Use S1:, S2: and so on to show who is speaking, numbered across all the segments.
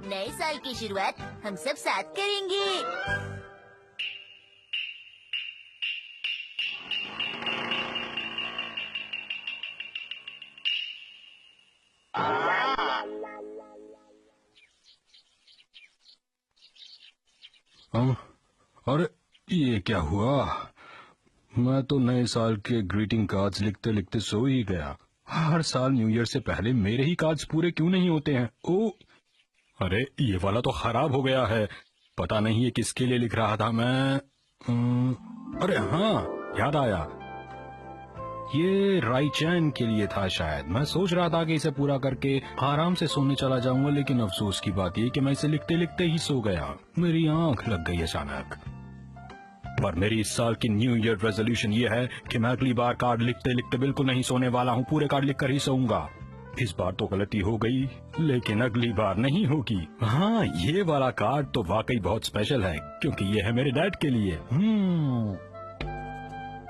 S1: नए साल की शुरुआत हम सब साथ करेंगे।
S2: अरे ये क्या हुआ? मैं तो नए साल के ग्रीटिंग कार्ड्स लिखते लिखते सो ही गया। हर साल न्यू ईयर से पहले मेरे ही कार्ड्स पूरे क्यों नहीं होते हैं? ओ, अरे ये वाला तो खराब हो गया है। पता नहीं ये किसके लिए लिख रहा था मैं। अरे हाँ, याद आया, ये राइचैन के लिए था शायद। मैं सोच रहा था कि इसे पूरा करके आराम से सोने चला जाऊंगा, लेकिन अफसोस की बात ये कि मैं इसे लिखते लिखते ही सो गया। मेरी आंख लग गई अचानक। पर मेरी इस साल की न्यू ईयर रेजोल्यूशन ये है कि मैं अगली बार कार्ड लिखते लिखते बिल्कुल नहीं सोने वाला हूँ, पूरे कार्ड लिखकर ही सोऊंगा। इस बार तो गलती हो गई, लेकिन अगली बार नहीं होगी। हाँ, ये वाला कार्ड तो वाकई बहुत स्पेशल है, क्योंकि ये है मेरे डैड के लिए।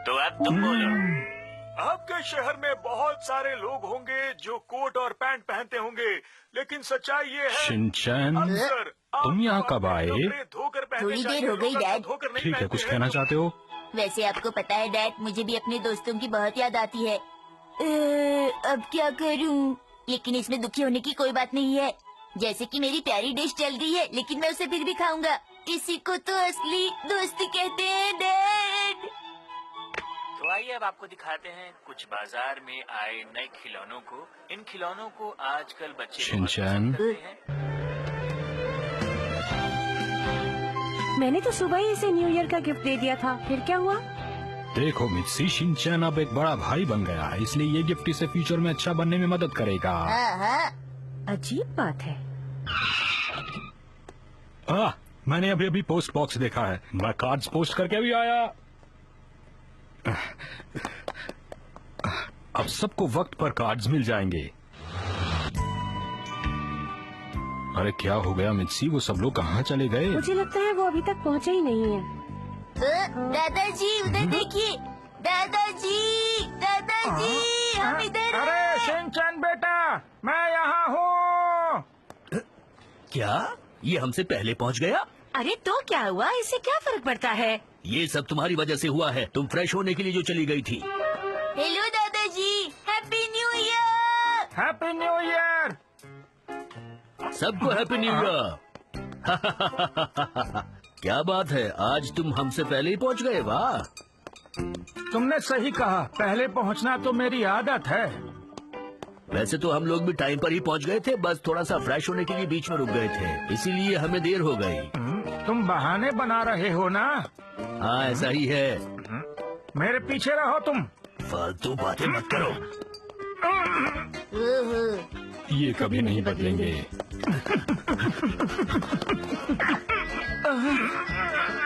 S3: तो अब तुम बोलो।
S4: आपके शहर में बहुत सारे लोग होंगे जो कोट और पैंट पहनते होंगे, लेकिन सच्चाई ये है
S2: शिनचैन,
S4: अक्सर
S2: तुम यहाँ कब आए?
S1: थोड़ी देर हो गई डैड।
S2: ठीक है, कुछ कहना चाहते हो?
S1: वैसे आपको पता है डैड, मुझे भी अपने दोस्तों की बहुत याद आती है। अब क्या करूं? लेकिन इसमें दुखी होने की कोई बात नहीं है। जैसे कि मेरी प्यारी डिश चल गई है, लेकिन मैं उसे फिर भी खाऊंगा। इसी को तो असली दोस्ती कहते हैं डैड।
S3: तो आइए अब आपको दिखाते हैं कुछ बाजार में आए नए खिलौनों को। इन खिलौनों को आजकल बच्चे बहुत
S2: शिनचैन,
S3: पसंद करते हैं।
S5: मैंने तो सुबह ही इसे न्यू ईयर का गिफ्ट दे दिया था, फिर क्या हुआ?
S2: देखो मित्सी, शिनचैन अब एक बड़ा भाई बन गया है, इसलिए ये गिफ्ट इसे फ्यूचर में अच्छा बनने में मदद करेगा।
S5: अजीब बात है।
S2: मैंने अभी अभी पोस्ट बॉक्स देखा है। मैं कार्ड्स पोस्ट करके भी आया। अब सबको वक्त पर कार्ड्स मिल जाएंगे। अरे क्या हो गया मित्सी, वो सब लोग कहाँ चले गए?
S5: मुझे लगता है वो अभी तक पहुँचे ही नहीं है।
S1: दादाजी उधर देखिए। दादाजी, दादाजी, हम इधर।
S4: अरे शिनचैन बेटा, मैं यहाँ हूँ।
S6: क्या ये हमसे पहले पहुंच गया?
S5: अरे तो क्या हुआ, इससे क्या फर्क पड़ता है?
S6: ये सब तुम्हारी वजह से हुआ है। तुम फ्रेश होने के लिए जो चली गई थी।
S1: हेलो दादाजी, happy new year.
S4: Happy new year.
S6: सबको हैप्पी न्यू ईयर। क्या बात है, आज तुम हमसे पहले ही पहुंच गए। वाह,
S4: तुमने सही कहा, पहले पहुंचना तो मेरी आदत है।
S6: वैसे तो हम लोग भी टाइम पर ही पहुंच गए थे, बस थोड़ा सा फ्रेश होने के लिए बीच में रुक गए थे, इसीलिए हमें देर हो गई।
S4: तुम बहाने बना रहे हो ना?
S6: हाँ ऐसा ही है।
S4: मेरे पीछे रहो तुम।
S6: फालतू बातें मत करो।
S2: ये कभी नहीं बदलेंगे।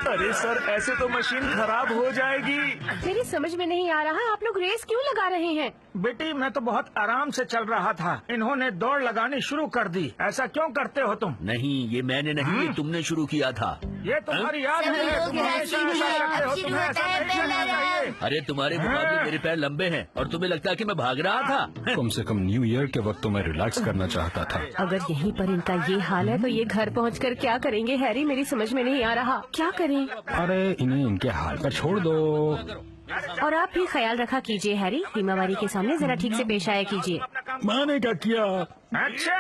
S4: अरे सर, ऐसे तो मशीन खराब हो जाएगी।
S5: मेरी समझ में नहीं आ रहा, आप लोग रेस क्यों लगा रहे हैं?
S4: बेटी, मैं तो बहुत आराम से चल रहा था, इन्होंने दौड़ लगानी शुरू कर दी। ऐसा क्यों करते हो तुम?
S6: नहीं, ये मैंने नहीं, ये तुमने शुरू किया था।
S4: ये तुम्हारी याद
S1: सभी
S4: है,
S1: लोग
S4: तुम हमेशा
S1: राजी
S4: ऐसा
S1: हैं,
S4: करते हो,
S1: अब शुरू
S4: तुम्हें
S1: होता
S4: ऐसा
S1: है
S4: नहीं करना
S1: पहला
S4: चाहिए।
S6: अरे तुम्हारे मुकाबले मेरे पैर लंबे हैं और तुम्हें लगता है कि मैं भाग रहा था।
S2: कम से कम न्यू ईयर के वक्त तो मैं रिलैक्स करना चाहता था।
S5: अगर यहीं पर इनका ये हाल है तो ये घर पहुंचकर क्या करेंगे हैरी? मेरी समझ में नहीं आ रहा, क्या करें?
S2: अरे इन्हें इनके हाल पर छोड़ दो।
S5: और आप भी ख्याल रखा कीजिए हैरी, हिमावारी के सामने जरा ठीक से पेश आया कीजिए।
S2: मैंने क्या किया?
S4: अच्छा,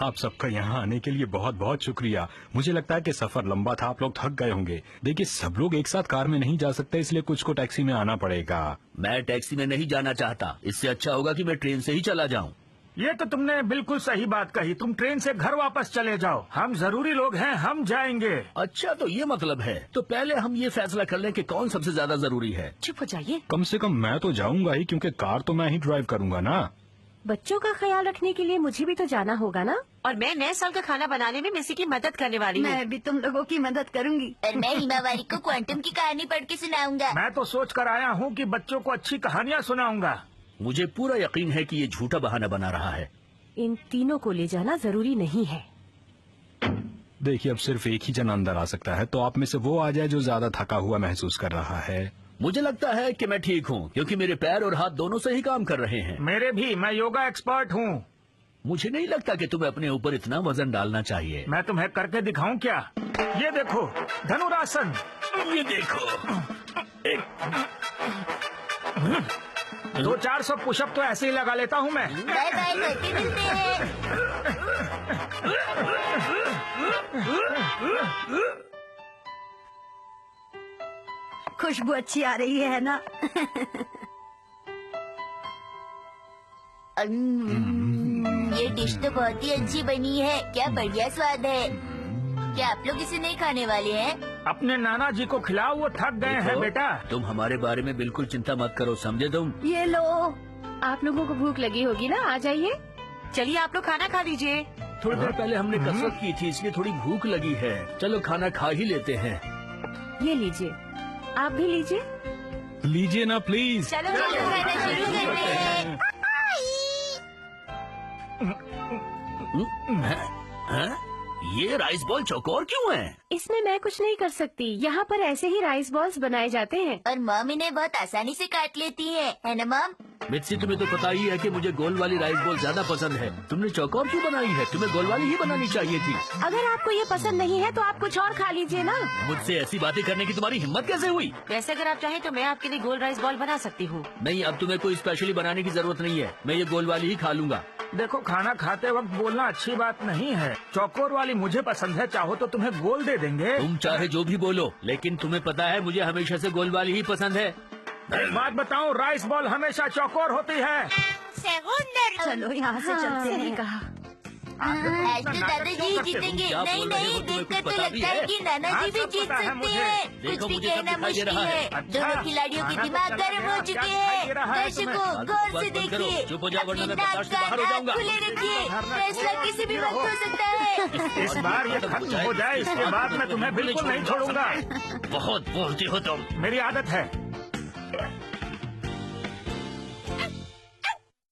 S2: आप सबका यहाँ आने के लिए बहुत बहुत शुक्रिया। मुझे लगता है कि सफर लंबा था, आप लोग थक गए होंगे। देखिए, सब लोग एक साथ कार में नहीं जा सकते, इसलिए कुछ को टैक्सी में आना पड़ेगा।
S6: मैं टैक्सी में नहीं जाना चाहता, इससे अच्छा होगा कि मैं ट्रेन से ही चला जाऊं।
S4: ये तो तुमने बिल्कुल सही बात कही। तुम ट्रेन से घर वापस चले जाओ, हम जरूरी लोग हैं, हम जाएंगे।
S6: अच्छा, तो ये मतलब है। तो पहले हम ये फैसला कर लें कि कौन सबसे ज्यादा जरूरी है।
S5: चुप हो जाइए।
S2: कम से कम मैं तो जाऊंगा ही, क्योंकि कार तो मैं ही ड्राइव करूंगा ना।
S5: बच्चों का ख्याल रखने के लिए मुझे भी तो जाना होगा ना। और मैं नए साल का खाना बनाने में मिसी की मदद करने वाली हूँ।
S1: मैं भी तुम लोगों की मदद करूंगी। और मैं हिमावारी को क्वांटम की कहानी पढ़ के सुनाऊंगा।
S4: मैं तो सोच कर आया हूँ कि बच्चों को अच्छी कहानियाँ सुनाऊंगा।
S6: मुझे पूरा यकीन है कि ये झूठा बहाना बना रहा है।
S5: इन तीनों को ले जाना जरूरी नहीं है।
S2: देखिए, अब सिर्फ एक ही जन अंदर आ सकता है, तो आप में से वो आ जाए जो ज्यादा थका हुआ महसूस कर रहा है।
S6: मुझे लगता है कि मैं ठीक हूँ, क्योंकि मेरे पैर और हाथ दोनों से ही काम कर रहे हैं।
S4: मेरे भी, मैं योगा एक्सपर्ट हूँ।
S6: मुझे नहीं लगता कि तुम्हें अपने ऊपर इतना वजन डालना चाहिए।
S4: मैं तुम्हें करके दिखाऊं क्या? ये देखो, धनुरासन।
S6: ये देखो,
S4: 200-400 पुशअप तो ऐसे ही लगा लेता हूँ मैं।
S1: बाय बाय, करके मिलते हैं।
S5: खुशबू अच्छी आ रही है ना?
S1: ये डिश तो बहुत ही अच्छी बनी है। क्या बढ़िया स्वाद है। क्या आप लोग इसे नहीं खाने वाले हैं?
S4: अपने नाना जी को खिलाओ, वो थक गए हैं बेटा।
S6: तुम हमारे बारे में बिल्कुल चिंता मत करो, समझे तुम?
S5: ये लो, आप लोगों को भूख लगी होगी ना, आ जाइए। चलिए आप लोग खाना खा लीजिए।
S6: थोड़ी देर पहले हमने कसरत की थी, इसलिए थोड़ी भूख लगी है। चलो खाना खा ही लेते हैं।
S5: ये लीजिए, आप भी लीजिए।
S2: लीजिए ना प्लीज।
S1: चलो खाना शुरू करते हैं।
S6: हैं? ये राइस बॉल चौकोर क्यों है?
S5: इसमें मैं कुछ नहीं कर सकती, यहाँ पर ऐसे ही राइस बॉल्स बनाए जाते हैं।
S1: और मॉम इन्हें बहुत आसानी से काट लेती है ना मॉम?
S6: मिर्ची, तुम्हें तो पता ही है कि मुझे गोल वाली राइस बॉल ज्यादा पसंद है। तुमने चौकोर क्यों बनाई है? तुम्हें गोल वाली ही बनानी चाहिए थी।
S5: अगर आपको ये पसंद नहीं है तो आप कुछ और खा लीजिए ना।
S6: मुझसे ऐसी बातें करने की तुम्हारी हिम्मत कैसे हुई?
S5: वैसे अगर आप चाहें तो मैं आपके लिए गोल राइस बॉल बना सकती हूँ।
S6: नहीं, अब तुम्हें कोई स्पेशली बनाने की जरूरत नहीं है। मैं ये गोल वाली ही खा लूंगा।
S4: देखो, खाना खाते वक्त बोलना अच्छी बात नहीं है। चौकोर वाली मुझे पसंद है, चाहो तो तुम्हें गोल दे देंगे।
S6: तुम चाहे जो भी बोलो, लेकिन तुम्हें पता है मुझे हमेशा से गोल वाली ही पसंद है।
S4: एक बात बताऊं, राइस बॉल हमेशा चौकोर होती है।
S5: चलो यहाँ से चलते हैं। कहा
S1: आज तो दादाजी ही जीतेंगे।
S6: क्या
S1: नहीं
S6: बोल रहे हो?
S1: नहीं,
S6: तुम्हें
S1: देखकर
S6: कुछ
S1: तो
S6: पता भी
S1: लगता है
S6: है?
S1: कि नाना जी भी
S4: सब
S1: जीत
S4: पता है
S1: सकते
S4: मुझे।
S1: हैं। कुछ
S6: देखो,
S1: भी
S6: मुझे सब
S1: कहना
S6: दिखाई दे
S1: मुश्किल
S6: रहा है।
S1: है।
S4: अच्छा,
S1: दोनों खिलाड़ियों के
S4: खाना तो
S1: दिमाग
S4: चल
S1: गर्म
S4: रहा
S1: हो
S4: है।
S1: चुके
S4: क्या दिखाई दे
S1: हैं।
S4: रहा है
S1: दर्शकों,
S6: तुम्हें?
S1: गौर से
S6: बंद करो,
S1: देखिए।
S6: चुप हो जाओ, वरना
S1: अपनी
S6: मैं
S1: नाक
S6: बर्दाश्त से बाहर हो
S1: कान
S6: जाऊंगा।
S1: खुले रखिए।
S4: धरना
S1: फैसला
S4: छोड़ो,
S1: किसी भी
S4: रहो।
S1: वक्त हो सकता है।
S4: इस बार ये खत्म हो जाए, इसके बाद मैं तुम्हें बिल्कुल नहीं छोड़ूंगा।
S6: बहुत बोलती हो तुम।
S4: मेरी आदत है।